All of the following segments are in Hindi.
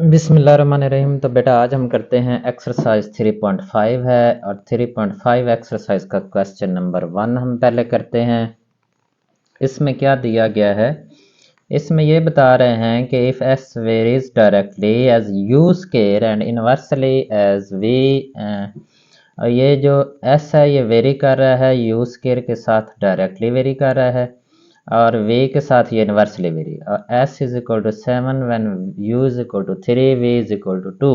बिस्मिल्लाहिर्रहमानिर्रहीम। तो बेटा आज हम करते हैं एक्सरसाइज 3.5 है और 3.5 एक्सरसाइज का क्वेश्चन नंबर 1 हम पहले करते हैं। इसमें क्या दिया गया है, इसमें ये बता रहे हैं कि if S varies directly as U square and inversely as V. ये जो एस है ये वेरी कर रहा है यू स्केयर के साथ डायरेक्टली वेरी कर रहा है और वी के साथ ये इन्वर्सली वेरी, और S is equal to 7 when U is equal to 3 V is equal to 2।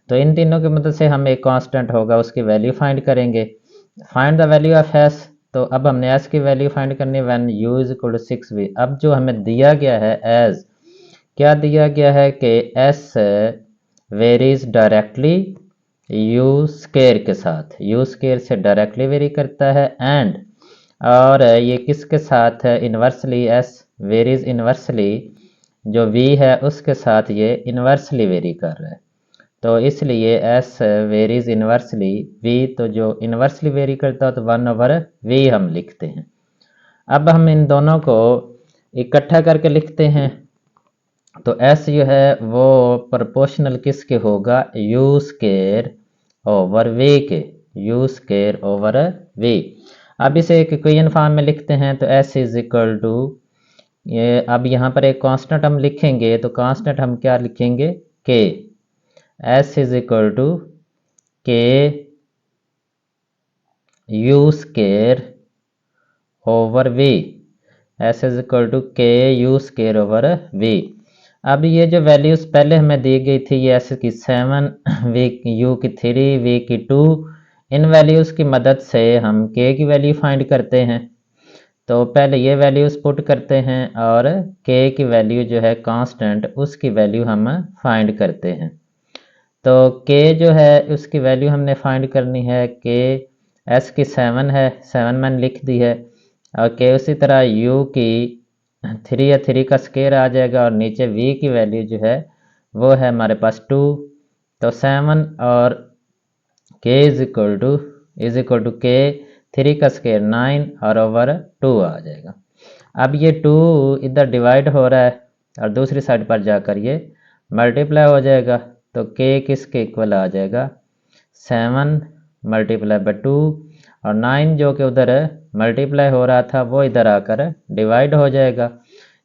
तो इन तीनों की मदद से हम एक कांस्टेंट होगा उसकी वैल्यू फाइंड करेंगे। Find the value of S. तो अब हमने एस की वैल्यू फाइंड करनी है when U is equal to 6 V. अब जो हमें दिया गया है एज, क्या दिया गया है कि S varies directly you square के साथ, यू स्केयर से डायरेक्टली वेरी करता है एंड, और ये किसके साथ है, इन्वर्सली एस वेरीज इन्वर्सली, जो वी है उसके साथ ये इन्वर्सली वेरी कर रहा है। तो इसलिए एस वेरीज इन्वर्सली वी, तो जो इन्वर्सली वेरी करता है तो 1/v हम लिखते हैं। अब हम इन दोनों को इकट्ठा करके लिखते हैं। तो एस जो है वो प्रोपोर्शनल किसके होगा, यू स्केयर ओवर वी के, यू स्केयर ओवर वी। अब इसे एक इक्वेशन फॉर्म में लिखते हैं। तो एस इज इक्वल टू, ये अब यहाँ पर एक कांस्टेंट हम लिखेंगे, तो कांस्टेंट हम क्या लिखेंगे, K. S is equal to K U square over V, S is equal to K U square over V. अब ये जो वैल्यूज पहले हमें दी गई थी, ये एस की 7, वी यू की 3, वी की 2, इन वैल्यूज की मदद से हम के की वैल्यू फाइंड करते हैं। तो पहले ये वैल्यूज पुट करते हैं और के की वैल्यू जो है कांस्टेंट, उसकी वैल्यू हम फाइंड करते हैं। तो के जो है उसकी वैल्यू हमने फाइंड करनी है, के एस की 7 है, 7 मैंने लिख दी है, और के उसी तरह यू की 3 या 3 का स्केयर आ जाएगा, और नीचे वी की वैल्यू जो है वो है हमारे पास 2। तो 7 और के इज इक्वल टू के 3 का स्केयर 9 और ओवर 2 आ जाएगा। अब ये 2 इधर डिवाइड हो रहा है और दूसरी साइड पर जाकर ये मल्टीप्लाई हो जाएगा। तो के किसके इक्वल आ जाएगा, 7 मल्टीप्लाई बाई 2, और 9 जो कि उधर मल्टीप्लाई हो रहा था वो इधर आकर डिवाइड हो जाएगा।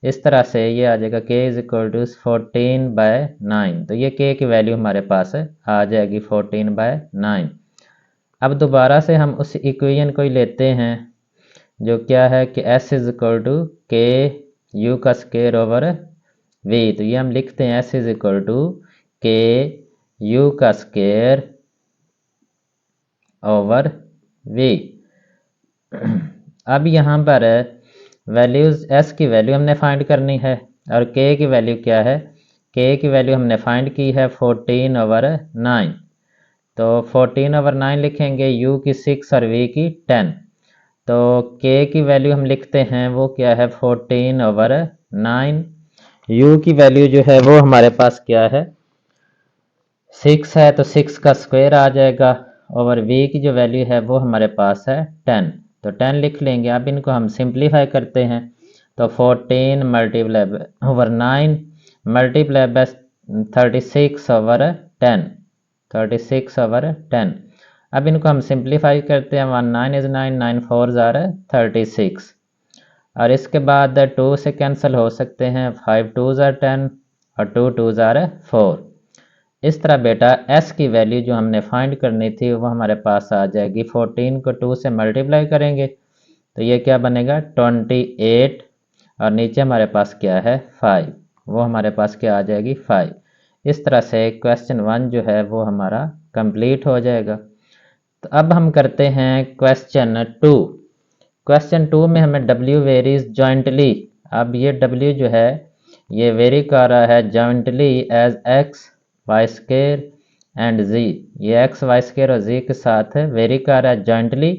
इस तरह से ये आ जाएगा के इज इक्वल टू 14/9। तो ये के की वैल्यू हमारे पास आ जाएगी 14/9। अब दोबारा से हम उस इक्वेशन को ही लेते हैं, जो क्या है कि S is equal to K you का स्केयर ओवर वी। तो ये हम लिखते हैं S is equal to K you का स्केयर ओवर वी। अब यहाँ पर वैल्यूज, एस की वैल्यू हमने फाइंड करनी है और के की वैल्यू क्या है, के की वैल्यू हमने फाइंड की है 14/9। तो 14/9 लिखेंगे, यू की 6 और वी की 10। तो के की वैल्यू हम लिखते हैं वो क्या है 14/9। यू की वैल्यू जो है वो हमारे पास क्या है 6 है, तो 6 का स्क्वायर आ जाएगा, ओवर वी की जो वैल्यू है वो हमारे पास है 10। तो 10 लिख लेंगे। अब इनको हम सिंप्लीफाई करते हैं। तो 14 मल्टीप्लाई ओवर 9 मल्टीप्लाई बाय 36/10, 36/10। अब इनको हम सिंप्लीफाई करते हैं। 1 9 इज 9, 9 4 ज़ार 36, और इसके बाद 2 से कैंसिल हो सकते हैं, 5 2 ज़ार 10 और 2 2 ज़ार 4। इस तरह बेटा s की वैल्यू जो हमने फाइंड करनी थी वो हमारे पास आ जाएगी। 14 को 2 से मल्टीप्लाई करेंगे तो ये क्या बनेगा 28, और नीचे हमारे पास क्या है 5, वो हमारे पास क्या आ जाएगी 5। इस तरह से क्वेश्चन 1 जो है वो हमारा कंप्लीट हो जाएगा। तो अब हम करते हैं क्वेश्चन 2। क्वेश्चन 2 में हमें w वेरीज जॉइंटली। अब ये w जो है ये वेरी कर रहा है jointly as x Y square and z। ये x वाई स्केयर और z के साथ वेरी कर रहा है जॉइंटली,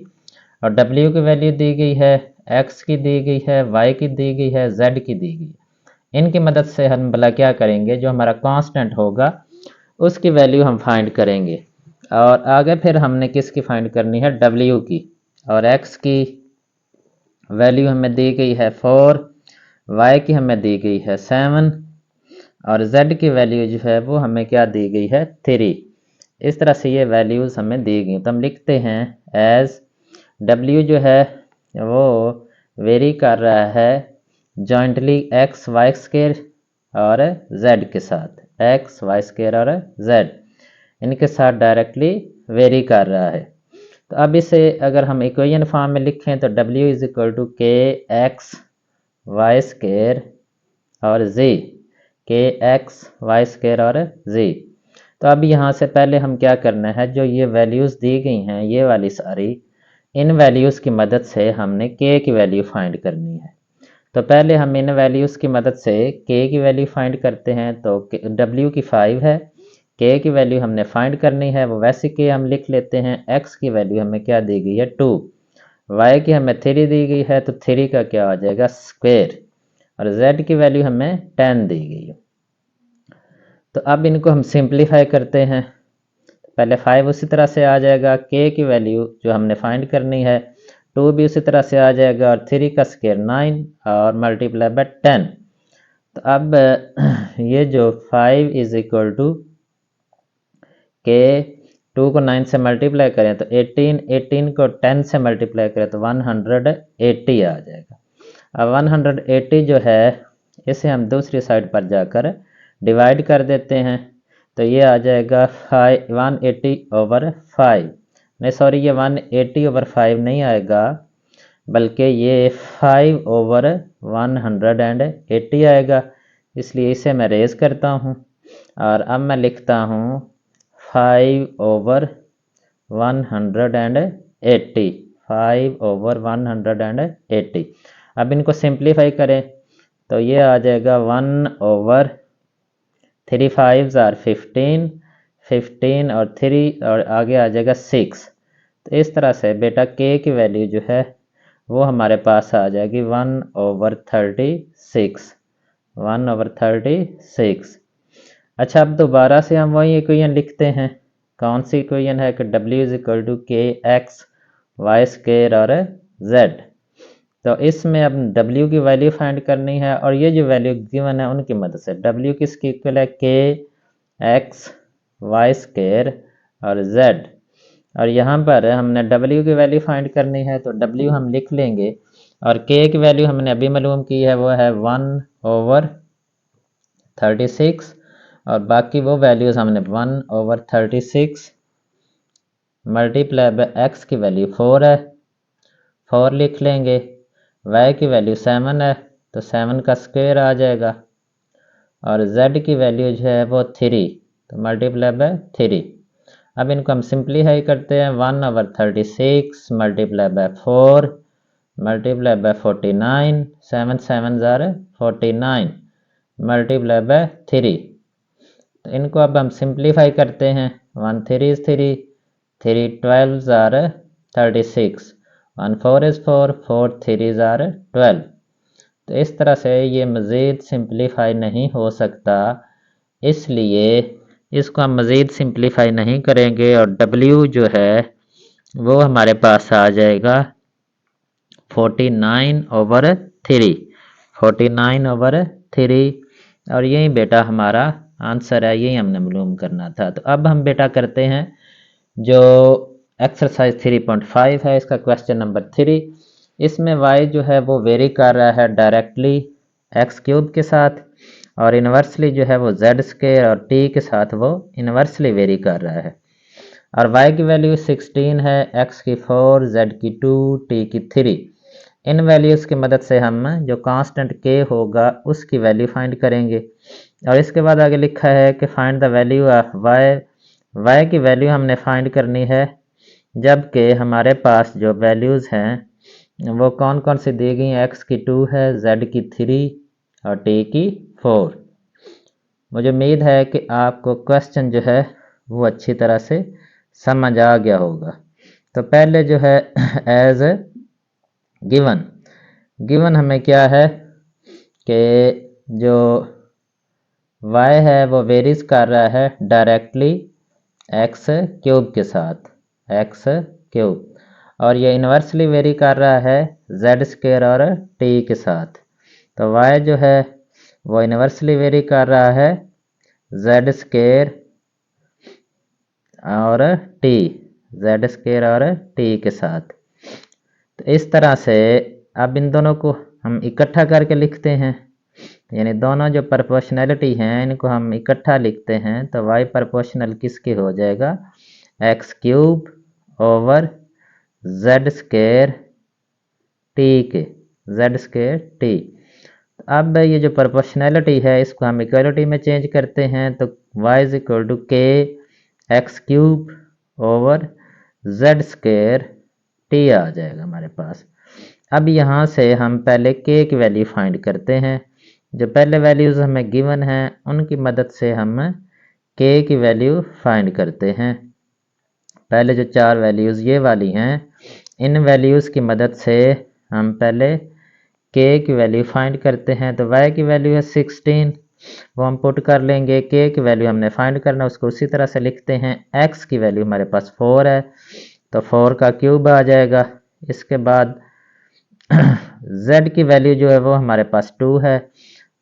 और w की वैल्यू दी गई है, x की दी गई है, y की दी गई है, z की दी गई है। इनकी मदद से हम भला क्या करेंगे, जो हमारा कांस्टेंट होगा उसकी वैल्यू हम फाइंड करेंगे। और आगे फिर हमने किसकी फाइंड करनी है, w की, और x की वैल्यू हमें दी गई है 4, y की हमें दी गई है 7, और z की वैल्यू जो है वो हमें क्या दी गई है 3। इस तरह से ये वैल्यूज़ हमें दी गई, तो हम लिखते हैं एज w जो है वो वेरी कर रहा है जॉइंटली x y स्केयर और z के साथ, x y स्केयर और z इनके साथ डायरेक्टली वेरी कर रहा है। तो अब इसे अगर हम इक्वेशन फॉर्म में लिखें तो w is equal to k x Y square और z, के एक्स वाई स्केयर और z। तो अब यहाँ से पहले हम क्या करना है, जो ये वैल्यूज़ दी गई हैं ये वाली सारी, इन वैल्यूज़ की मदद से हमने k की वैल्यू फाइंड करनी है। तो पहले हम इन वैल्यूज़ की मदद से k की वैल्यू फाइंड करते हैं। तो w की 5 है, k की वैल्यू हमने फाइंड करनी है, वो वैसे k हम लिख लेते हैं। x की वैल्यू हमें क्या दी गई है 2, y की हमें 3 दी गई है, तो 3 का क्या आ जाएगा स्क्वायर, और z की वैल्यू हमें 10 दी गई है। तो अब इनको हम सिंप्लीफाई करते हैं। पहले 5 उसी तरह से आ जाएगा, k की वैल्यू जो हमने फाइंड करनी है 2 भी उसी तरह से आ जाएगा, और 3 का स्क्वायर 9 और मल्टीप्लाई बाय 10। तो अब ये जो 5 इज इक्वल टू के 2 को 9 से मल्टीप्लाई करें तो 18, 18 को 10 से मल्टीप्लाई करें तो 180 आ जाएगा। अब 180 जो है इसे हम दूसरी साइड पर जाकर डिवाइड कर देते हैं, तो ये आ जाएगा 180 ओवर 5, नहीं सॉरी ये 180 ओवर 5 नहीं आएगा, बल्कि ये 5 ओवर 180 आएगा। इसलिए इसे मैं रेज करता हूँ और अब मैं लिखता हूँ 5 ओवर 180, 5 ओवर 180। अब इनको सिंप्लीफाई करें तो ये आ जाएगा 1 ओवर 3 5 आर 15, 15 और 3 और आगे आ जाएगा 6। तो इस तरह से बेटा k की वैल्यू जो है वो हमारे पास आ जाएगी 1 ओवर 36, 1 ओवर 36। अच्छा, अब दोबारा से हम वही इक्वेशन लिखते हैं। कौन सी इक्वेशन है कि w is equal to k x Y square और z। तो इसमें अब w की वैल्यू फाइंड करनी है, और ये जो वैल्यू गिवन है उनकी मदद से w किसकी इक्वल है के एक्स वाई स्क्वायर और z, और यहाँ पर हमने w की वैल्यू फाइंड करनी है, तो w हम लिख लेंगे, और k की वैल्यू हमने अभी मालूम की है वो है 1 ओवर 36, और बाकी वो वैल्यूज़ हमने 1 ओवर 36 मल्टीप्लाई बाय x की वैल्यू 4 है, 4 लिख लेंगे, y की वैल्यू 7 है तो 7 का स्क्वायर आ जाएगा, और z की वैल्यू जो है वो 3 तो मल्टीप्लाई बाय 3। अब इनको हम सिंप्लीफाई करते हैं, 1 over 36 multiply by 4 multiply by 49, 7 7 ज़ार 49 मल्टीप्लाई बाय 3। तो इनको अब हम सिंप्लीफाई करते हैं, 1 3 इज 3, 3 12 आर 36, 1 4 इज 4, 4 3 आर 12। तो इस तरह से ये मज़ीद सिंप्लीफाई नहीं हो सकता, इसलिए इसको हम मज़ीद सिंप्लीफाई नहीं करेंगे, और w जो है वो हमारे पास आ जाएगा 49 ओवर 3, 49 ओवर 3, और यही बेटा हमारा आंसर है, यही हमने मालूम करना था। तो अब हम बेटा करते हैं जो एक्सरसाइज 3.5 है, इसका क्वेश्चन नंबर 3। इसमें y जो है वो वेरी कर रहा है डायरेक्टली एक्स क्यूब के साथ, और इन्वर्सली जो है वो जेड स्क्वायर और t के साथ वो इन्वर्सली वेरी कर रहा है, और y की वैल्यू 16 है, x की 4, z की 2, t की 3। इन वैल्यूज़ की मदद से हम जो कांस्टेंट k होगा उसकी वैल्यू फाइंड करेंगे, और इसके बाद आगे लिखा है कि find the value of y की वैल्यू हमने फाइंड करनी है, जबकि हमारे पास जो वैल्यूज़ हैं वो कौन कौन सी दी गई हैं, x की 2 है, z की 3 और t की 4। मुझे उम्मीद है कि आपको क्वेश्चन जो है वो अच्छी तरह से समझ आ गया होगा। तो पहले जो है एज गिवन हमें क्या है कि जो y है वो वेरीज कर रहा है डायरेक्टली एक्स क्यूब के साथ, एक्स क्यूब, और ये इन्वर्सली वेरी कर रहा है जेड स्क्वायर और t के साथ। तो y जो है वो इन्वर्सली वेरी कर रहा है जेड स्केयर और टी, जेड स्केयर और टी के साथ। तो इस तरह से अब इन दोनों को हम इकट्ठा करके लिखते हैं, यानी दोनों जो प्रोपोर्शनैलिटी हैं इनको हम इकट्ठा लिखते हैं। तो y प्रोपोर्शनल किसके हो जाएगा, x cube over z square T के, जेड स्केयर टी। अब ये जो प्रोपोर्शनैलिटी है इसको हम इक्वलिटी में चेंज करते हैं, तो y is equal to k x cube over z square t आ जाएगा हमारे पास। अब यहाँ से हम पहले k की वैल्यू फाइंड करते हैं। जो पहले वैल्यूज़ हमें गिवन हैं उनकी मदद से हम k की वैल्यू फाइंड करते हैं। पहले जो 4 वैल्यूज़ ये वाली हैं, इन वैल्यूज़ की मदद से हम पहले k की वैल्यू फाइंड करते हैं। तो y की वैल्यू है 16, वो हम पुट कर लेंगे। k की वैल्यू हमने फाइंड करना, उसको उसी तरह से लिखते हैं। x की वैल्यू हमारे पास 4 है, तो 4 का क्यूब आ जाएगा। इसके बाद z की वैल्यू जो है वो हमारे पास 2 है,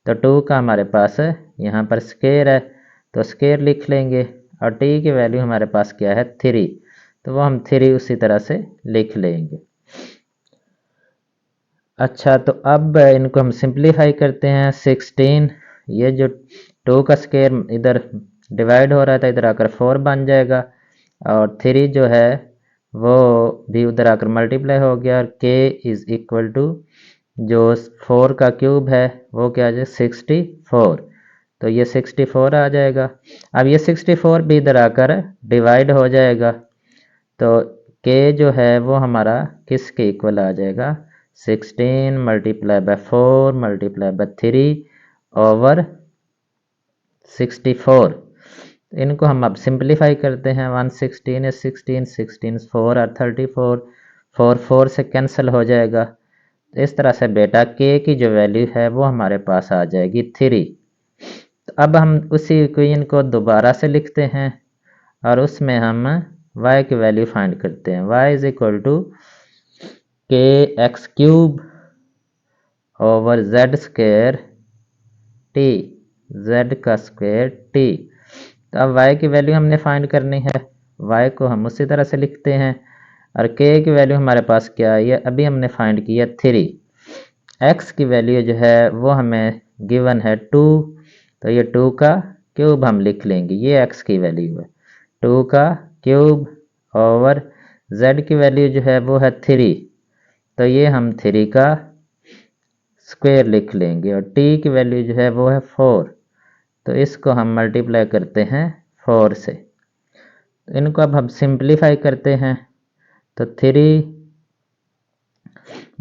तो 2 का हमारे पास यहाँ पर स्केयर है, तो स्केयर लिख लेंगे। और t की वैल्यू हमारे पास क्या है 3, तो वो हम 3 उसी तरह से लिख लेंगे। अच्छा, तो अब इनको हम सिंप्लीफाई करते हैं। 16, ये जो 2 का स्केयर इधर डिवाइड हो रहा था इधर आकर 4 बन जाएगा, और 3 जो है वो भी उधर आकर मल्टीप्लाई हो गया, और k इज इक्वल टू जो 4 का क्यूब है वो क्या आ जाए 64, तो ये 64 आ जाएगा। अब ये 64 भी इधर आकर डिवाइड हो जाएगा, तो k जो है वो हमारा किसके इक्वल आ जाएगा, 16 multiply by 4 multiply by 3 over 64। इनको हम अब सिंप्लीफाई करते हैं। 116 is 16, 16 4 और 34, 4 4 से कैंसिल हो जाएगा। तो इस तरह से बेटा k की जो वैल्यू है वो हमारे पास आ जाएगी 3। तो अब हम उसी इक्वेशन को दोबारा से लिखते हैं और उसमें हम y की वैल्यू फाइंड करते हैं। y is equal to k x cube over Z square T, Z का स्क्वायर टी। तो अब y की वैल्यू हमने फाइंड करनी है, y को हम उसी तरह से लिखते हैं, और k की वैल्यू हमारे पास क्या है, ये अभी हमने फाइंड किया 3। x की वैल्यू जो है वो हमें गिवन है 2, तो ये 2 का क्यूब हम लिख लेंगे, ये x की वैल्यू है 2 का क्यूब ओवर z की वैल्यू जो है वो है 3, तो ये हम 3 का स्क्वायर लिख लेंगे, और t की वैल्यू जो है वो है 4, तो इसको हम मल्टीप्लाई करते हैं 4 से। तो इनको अब हम सिंप्लीफाई करते हैं, तो 3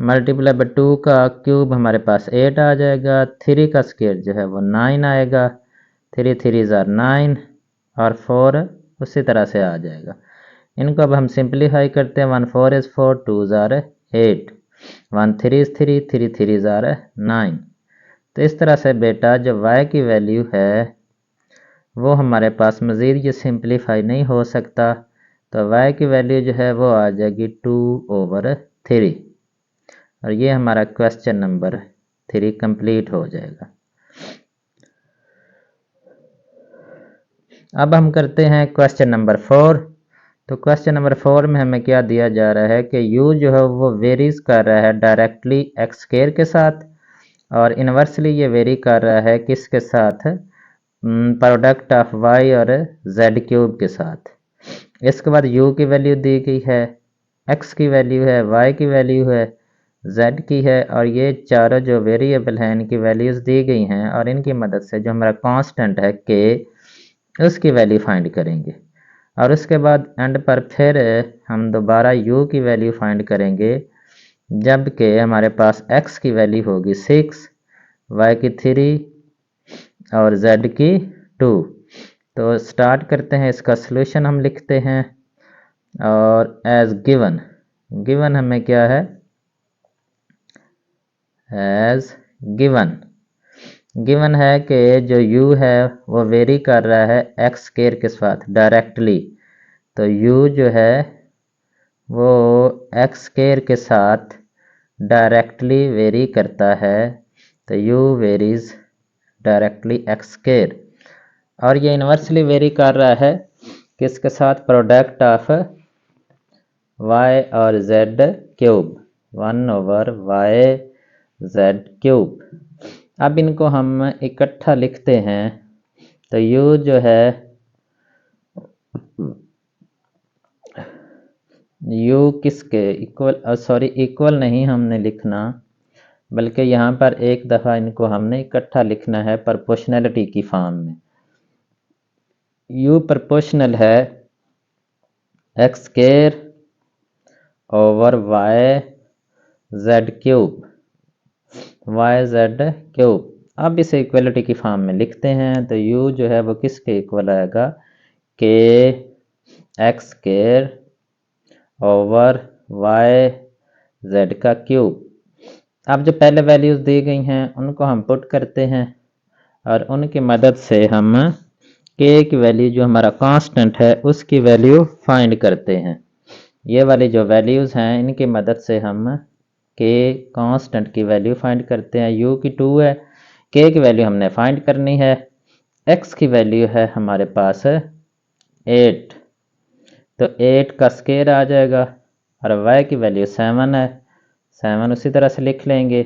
मल्टीप्लाई बाय 2 का क्यूब हमारे पास 8 आ जाएगा, 3 का स्क्वायर जो है वो 9 आएगा, 3 3 ज़ार 9 और 4 उसी तरह से आ जाएगा। इनको अब हम सिंप्लीफाई करते हैं। 1 4 इज़ 4, 2 ज़ार 8, 1 3 इज़ 3, 3 3 ज़ार 9। तो इस तरह से बेटा जो y की वैल्यू है वो हमारे पास मज़ीद ये सिंप्लीफाई नहीं हो सकता, तो y की वैल्यू जो है वो आ जाएगी 2/3, और ये हमारा क्वेश्चन नंबर 3 कंप्लीट हो जाएगा। अब हम करते हैं क्वेश्चन नंबर 4। तो क्वेश्चन नंबर 4 में हमें क्या दिया जा रहा है कि u जो है वो वेरीज कर रहा है डायरेक्टली एक्स स्क्वायर के साथ, और इन्वर्सली ये वेरी कर रहा है किसके साथ, प्रोडक्ट ऑफ y और z क्यूब के साथ। इसके बाद u की वैल्यू दी गई है, x की वैल्यू है, y की वैल्यू है, z की है, और ये चारों जो वेरिएबल हैं इनकी वैल्यूज़ दी गई हैं, और इनकी मदद से जो हमारा कांस्टेंट है k उसकी वैल्यू फाइंड करेंगे। और उसके बाद एंड पर फिर हम दोबारा u की वैल्यू फाइंड करेंगे, जबकि हमारे पास x की वैल्यू होगी 6, y की 3 और z की 2। तो स्टार्ट करते हैं, इसका सलूशन हम लिखते हैं, और एज गिवन, गिवन हमें क्या है, एज गिवन, गिवन है कि जो u है वो वेरी कर रहा है एक्स स्क्वायर के साथ डायरेक्टली, तो u जो है वो एक्स स्क्वायर के साथ डायरेक्टली वेरी करता है, तो u varies directly x square. और ये इन्वर्सली वेरी कर रहा है किसके साथ, प्रोडक्ट ऑफ y और z क्यूब 1/y(z) क्यूब। अब इनको हम इकट्ठा लिखते हैं तो u जो है u किसके इक्वल, सॉरी इक्वल नहीं हमने लिखना, बल्कि यहाँ पर एक दफ़ा इनको हमने इकट्ठा लिखना है प्रोपोर्शनैलिटी की फॉर्म में। u प्रोपोर्शनल है x² ओवर y(z) क्यूब y(z)क्यूब। अब इसे इक्वलिटी की फॉर्म में लिखते हैं तो u जो है वो किसके इक्वल आएगा, k x² ओवर y(z) का क्यूब। अब जो पहले वैल्यूज़ दी गई हैं उनको हम पुट करते हैं और उनकी मदद से हम k की वैल्यू जो हमारा कांस्टेंट है उसकी वैल्यू फाइंड करते हैं। ये वाली जो वैल्यूज़ हैं इनकी मदद से हम k कांस्टेंट की वैल्यू फाइंड करते हैं। u की 2 है, k की वैल्यू हमने फाइंड करनी है, x की वैल्यू है हमारे पास 8, तो 8 का स्क्वायर आ जाएगा और y की वैल्यू 7 है, 7 उसी तरह से लिख लेंगे।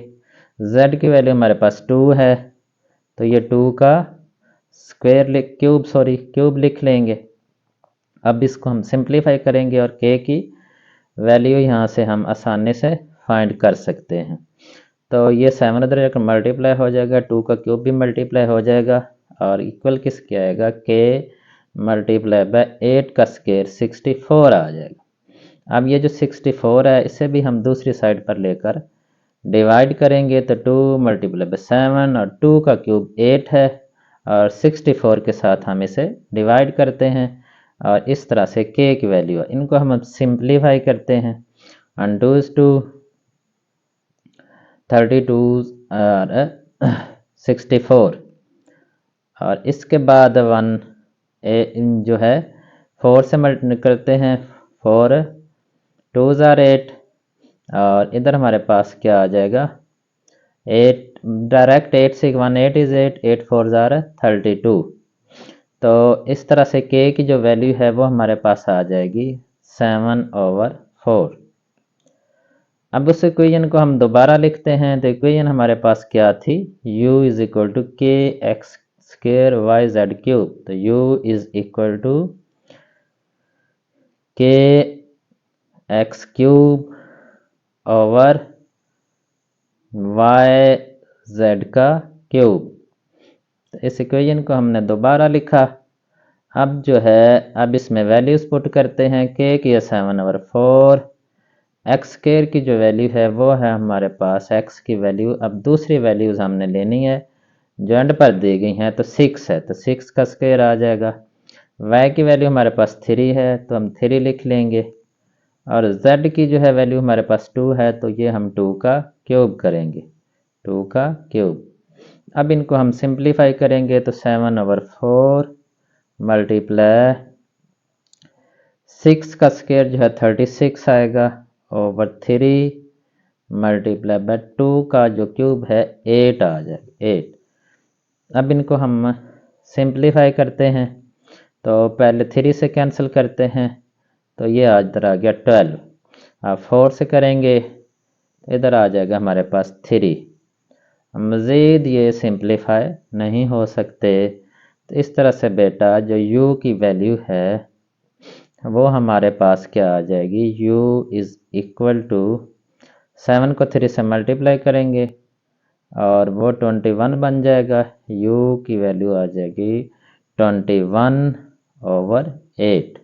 z की वैल्यू हमारे पास 2 है तो ये 2 का स्क्वायर क्यूब लिख लेंगे। अब इसको हम सिंप्लीफाई करेंगे और k की वैल्यू यहाँ से हम आसानी से फाइंड कर सकते हैं। तो ये 7 इधर जाकर मल्टीप्लाई हो जाएगा, 2 का क्यूब भी मल्टीप्लाई हो जाएगा और इक्वल किसके आएगा, k मल्टीप्लाई बाय 8 का स्क्वायर 64 आ जाएगा। अब ये जो 64 है इसे भी हम दूसरी साइड पर लेकर डिवाइड करेंगे तो 2 मल्टीप्लाई बाय 7 और 2 का क्यूब 8 है और 64 के साथ हम इसे डिवाइड करते हैं और इस तरह से k की वैल्यू है। इनको हम सिंप्लीफाई करते हैं, 2 is 2 32 और 64 और इसके बाद 1 जो है 4 से मल्टीप्लाई करते हैं, 4 2s are 8 और इधर हमारे पास क्या आ जाएगा 8, डायरेक्ट 8 से 1 8 is 8, 8 4s are 32। तो इस तरह से k की जो वैल्यू है वो हमारे पास आ जाएगी 7/4। अब उस इक्वेशन को हम दोबारा लिखते हैं तो इक्वेशन हमारे पास क्या थी, u is equal to k x² y(z) cube. तो u is equal to k x³ over y(z) का क्यूब। तो इस इक्वेशन को हमने दोबारा लिखा। अब जो है अब इसमें वैल्यूज पुट करते हैं, k की 7/4, x² की जो वैल्यू है वो है हमारे पास x की वैल्यू। अब दूसरी वैल्यूज हमने लेनी है जो एंड पर दी गई हैं, तो 6 है तो 6 का स्क्वायर आ जाएगा। y की वैल्यू हमारे पास 3 है तो हम 3 लिख लेंगे और z की जो है वैल्यू हमारे पास 2 है तो ये हम 2 का क्यूब करेंगे, 2 का क्यूब। अब इनको हम सिंप्लीफाई करेंगे तो 7/4 मल्टीप्लाई 6 का स्क्वायर जो है 36 आएगा ओवर 3 मल्टीप्लाई बाय 2 का जो क्यूब है 8 आ जाएगा, 8। अब इनको हम सिंप्लीफाई करते हैं तो पहले 3 से कैंसिल करते हैं तो ये इधर आ गया 12। अब 4 से करेंगे इधर आ जाएगा हमारे पास 3। मज़ीद ये सिंप्लीफाई नहीं हो सकते तो इस तरह से बेटा जो u की वैल्यू है वो हमारे पास क्या आ जाएगी, u इज़ इक्वल टू 7 को 3 से मल्टीप्लाई करेंगे और वो 21 बन जाएगा। u की वैल्यू आ जाएगी 21/8।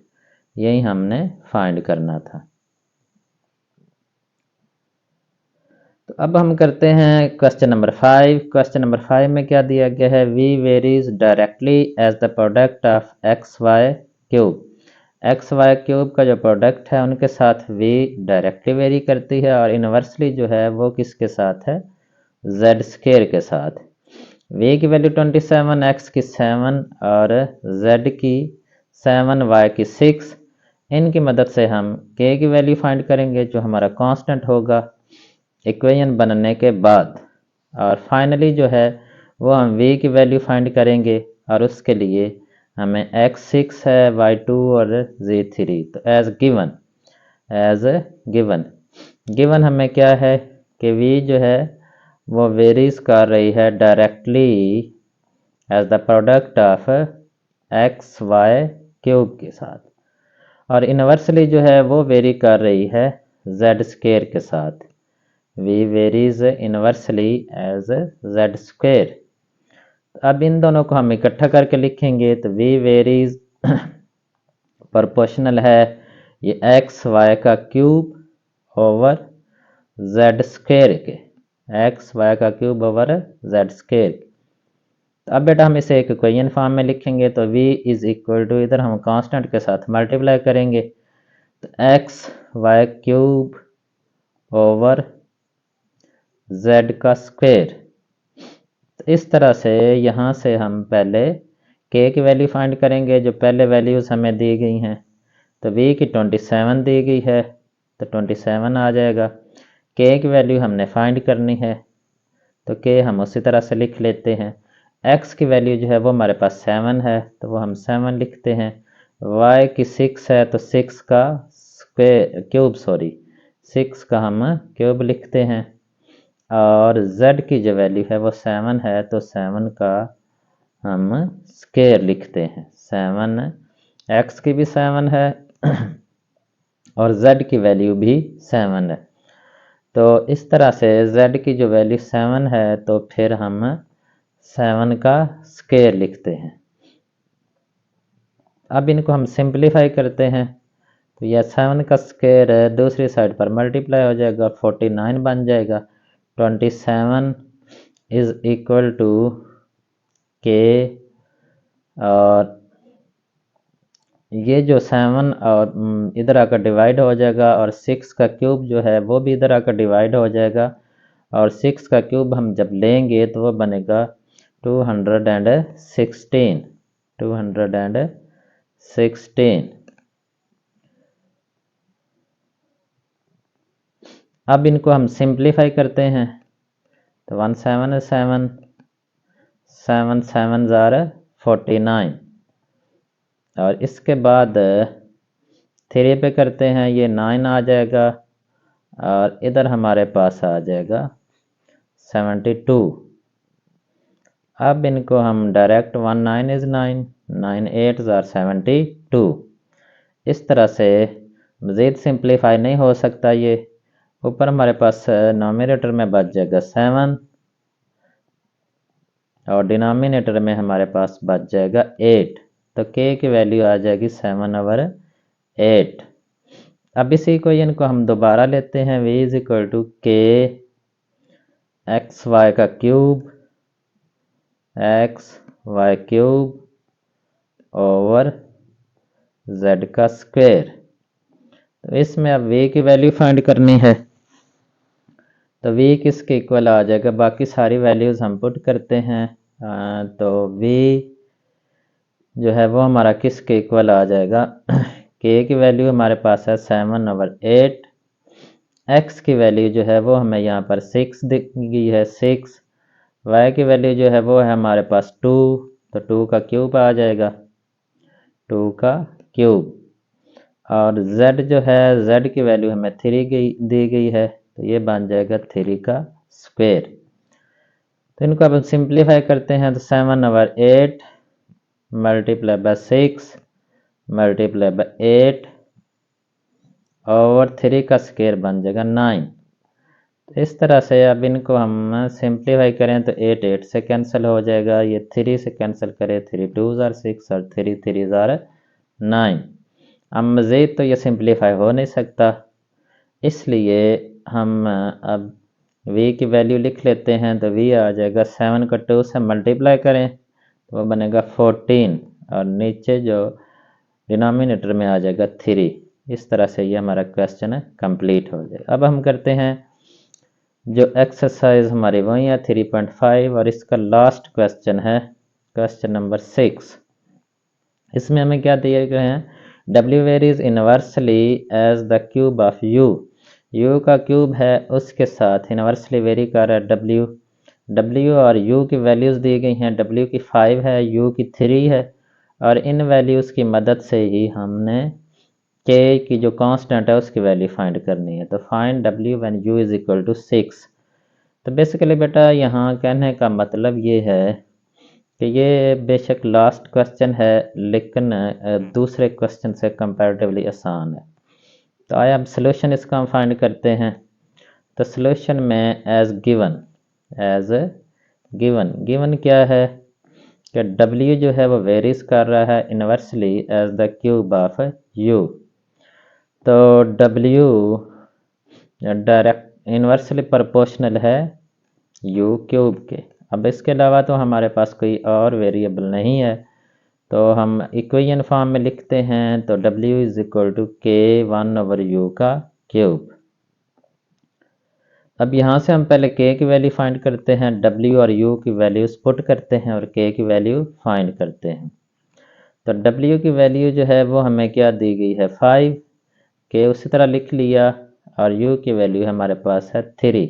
यही हमने फाइंड करना था। तो अब हम करते हैं क्वेश्चन नंबर 5। क्वेश्चन नंबर 5 में क्या दिया गया है, v varies directly as the product of X Y cube. X Y cube का जो प्रोडक्ट है उनके साथ v डायरेक्टली वेरी करती है और इन्वर्सली जो है वो किसके साथ है, z² के साथ। v की वैल्यू 27, x की 7 और z की 7, y की 6। इनकी मदद से हम k की वैल्यू फाइंड करेंगे जो हमारा कांस्टेंट होगा इक्वेशन बनने के बाद, और फाइनली जो है वो हम v की वैल्यू फाइंड करेंगे और उसके लिए हमें x6 है, y2 और z3। तो एज गिवन हमें क्या है कि v जो है वो वेरीज कर रही है directly as the product of X Y cube के साथ, और इन्वर्सली जो है वो वेरी कर रही है जेड स्क्वायर के साथ। v varies inversely as Z square. अब इन दोनों को हम इकट्ठा करके लिखेंगे तो v वेरीज प्रोपोर्शनल है ये एक्स वाई का क्यूब ओवर जेड स्क्वायर के, एक्स वाई का क्यूब ओवर जेड स्क्वायर। तो अब बेटा हम इसे एक इक्वेशन फॉर्म में लिखेंगे तो v इज इक्वल टू, इधर हम कांस्टेंट के साथ मल्टीप्लाई करेंगे तो X Y cube over Z का स्क्वायर। तो इस तरह से यहाँ से हम पहले k की वैल्यू फाइंड करेंगे जो पहले वैल्यूज़ हमें दी गई हैं। तो v की 27 दी गई है तो 27 आ जाएगा। k की वैल्यू हमने फाइंड करनी है तो k हम उसी तरह से लिख लेते हैं। x की वैल्यू जो है वो हमारे पास 7 है तो वो हम 7 लिखते हैं। y की 6 है तो 6 का क्यूब 6 का हम क्यूब लिखते हैं। और z की जो वैल्यू है वो 7 है तो 7 का हम स्क्वायर लिखते हैं। 7 x की भी 7 है और z की वैल्यू भी 7 है। तो इस तरह से z की जो वैल्यू 7 है तो फिर हम 7 का स्क्वायर लिखते हैं। अब इनको हम सिंप्लीफाई करते हैं तो यह 7 का स्क्वायर दूसरी साइड पर मल्टीप्लाई हो जाएगा, 49 बन जाएगा। 27 इज इक्वल टू k, और ये जो 7 और इधर आकर डिवाइड हो जाएगा और 6 का क्यूब जो है वो भी इधर आकर डिवाइड हो जाएगा, और 6 का क्यूब हम जब लेंगे तो वो बनेगा 216। अब इनको हम सिंप्लीफाई करते हैं तो 1 7 7 7 7 ज़ार 49, और इसके बाद 3 पे करते हैं ये 9 आ जाएगा, और इधर हमारे पास आ जाएगा 72। अब इनको हम डायरेक्ट 1 9 इज 9 9 8 ज़ार 72। इस तरह से मज़ीद सिंप्लीफाई नहीं हो सकता। ये ऊपर हमारे पास नोमिनेटर में बच जाएगा 7 और डिनोमिनेटर में हमारे पास बच जाएगा 8, तो k की वैल्यू आ जाएगी 7/8। अब इसी को इनको हम दोबारा लेते हैं, v is equal to k X Y का क्यूब ओवर z का स्क्वायर। तो इसमें अब v की वैल्यू फाइंड करनी है तो v किसके इक्वल आ जाएगा, बाकी सारी वैल्यूज़ हम पुट करते हैं। तो v जो है वो हमारा किसके इक्वल आ जाएगा, k की वैल्यू हमारे पास है 7/8, x की वैल्यू जो है वो हमें यहाँ पर 6 दी गई है 6, y की वैल्यू जो है वो है हमारे पास 2, तो 2 का क्यूब आ जाएगा 2 का क्यूब, और z जो है z की वैल्यू हमें 3 दी गई है तो ये बन जाएगा 3 का स्क्वायर। तो इनको अब सिंप्लीफाई करते हैं तो 7/8 मल्टीप्लाई बाय 6 मल्टीप्लाई बाय 8 और 3 का स्क्वायर बन जाएगा 9। तो इस तरह से अब इनको हम सिंप्लीफाई करें तो 8 8 से कैंसिल हो जाएगा, ये 3 से कैंसिल करें 3 2 ज़ार 6 और 3 3 ज़ार 9। अब मज़ीद तो ये सिंप्लीफाई हो नहीं सकता, इसलिए हम अब v की वैल्यू लिख लेते हैं तो v आ जाएगा 7 को 2 से मल्टीप्लाई करें तो वो बनेगा 14, और नीचे जो डिनोमिनेटर में आ जाएगा 3। इस तरह से ये हमारा क्वेश्चन कंप्लीट हो जाएगा। अब हम करते हैं जो एक्सरसाइज हमारी वही है 3.5, और इसका लास्ट क्वेश्चन है क्वेश्चन नंबर 6। इसमें हमें क्या दिए गए हैं, w varies inversely as the cube of u का क्यूब है उसके साथ इनवर्सली वेरी कर रहा है w और u की वैल्यूज़ दी गई हैं, w की 5 है u की 3 है और इन वैल्यूज़ की मदद से ही हमने k की जो कांस्टेंट है उसकी वैल्यू फाइंड करनी है। तो find w when u is equal to 6। तो बेसिकली बेटा यहाँ कहने का मतलब ये है कि ये बेशक लास्ट क्वेश्चन है, लेकिन दूसरे क्वेश्चन से कंपैरेटिवली आसान है। तो आइए अब सॉल्यूशन इसका हम फाइंड करते हैं। तो सॉल्यूशन में एज गिवन क्या है कि w जो है वो वेरीज कर रहा है inversely as the cube of u। तो w डायरेक्ट इनवर्सली प्रोपोर्शनल है u क्यूब के। अब इसके अलावा तो हमारे पास कोई और वेरिएबल नहीं है, तो हम इक्वेशन फॉर्म में लिखते हैं। तो w is equal to k 1/u का क्यूब। अब यहाँ से हम पहले k की वैल्यू फाइंड करते हैं, w और u की वैल्यूज पुट करते हैं और k की वैल्यू फाइंड करते हैं। तो w की वैल्यू जो है वो हमें क्या दी गई है 5, k उसी तरह लिख लिया, और u की वैल्यू हमारे पास है 3।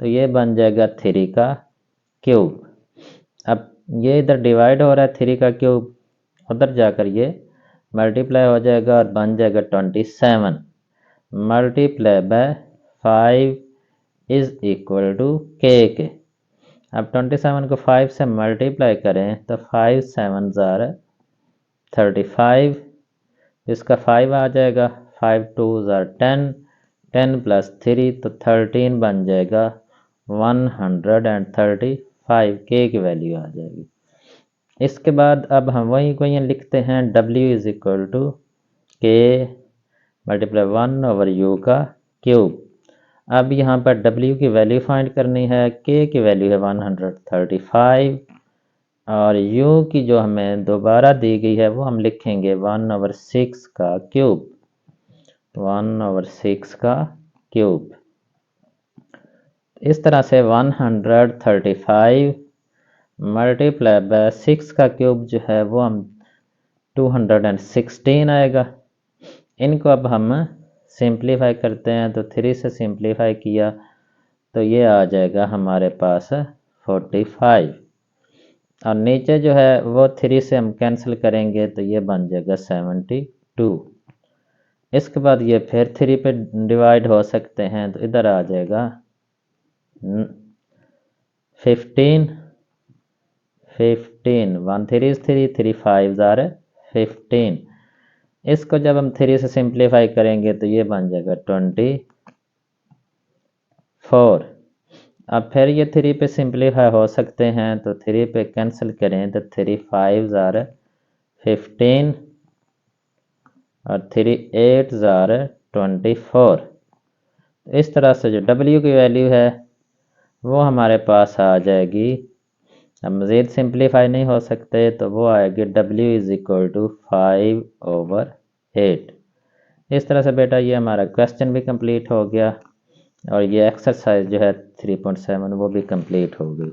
तो ये बन जाएगा 3 का क्यूब। अब ये इधर डिवाइड हो रहा है 3 का क्यूब, उधर जाकर ये मल्टीप्लाई हो जाएगा और बन जाएगा 27 multiply by 5 is equal to K. अब 27 को 5 से मल्टीप्लाई करें तो 5 7 ज़ार 35, इसका 5 आ जाएगा, 5 2 ज़ार 10, 10 प्लस 3 तो 13 बन जाएगा 135 के की वैल्यू आ जाएगी। इसके बाद अब हम वही इक्वेशन लिखते हैं, w इज इक्वल टू के मल्टीप्लाई 1/u का क्यूब। अब यहाँ पर w की वैल्यू फाइंड करनी है, k की वैल्यू है 135 और u की जो हमें दोबारा दी गई है वो हम लिखेंगे 1/6 का क्यूब, 1/6 का क्यूब। इस तरह से 135 मल्टीप्लाई बाय 6 का क्यूब जो है वो हम 216 आएगा। इनको अब हम सिंप्लीफाई करते हैं, तो 3 से सिंप्लीफाई किया तो ये आ जाएगा हमारे पास 45, और नीचे जो है वो 3 से हम कैंसिल करेंगे तो ये बन जाएगा 72। इसके बाद ये फिर 3 पे डिवाइड हो सकते हैं, तो इधर आ जाएगा 15 1 3 is 3, 3 5 are 15। इसको जब हम 3 से सिंप्लीफाई करेंगे तो ये बन जाएगा 24। अब फिर ये 3 पे सिंप्लीफाई हो सकते हैं, तो 3 पे कैंसिल करें तो 3 5 are 15 और 3 8 are 24। इस तरह से जो w की वैल्यू है वो हमारे पास आ जाएगी। अब मज़ीद सिंप्लीफाई नहीं हो सकते तो वो आएगी w इज इक्वल टू 5/8। इस तरह से बेटा ये हमारा क्वेश्चन भी कंप्लीट हो गया और ये एक्सरसाइज जो है 3.7 वो भी कंप्लीट हो गई।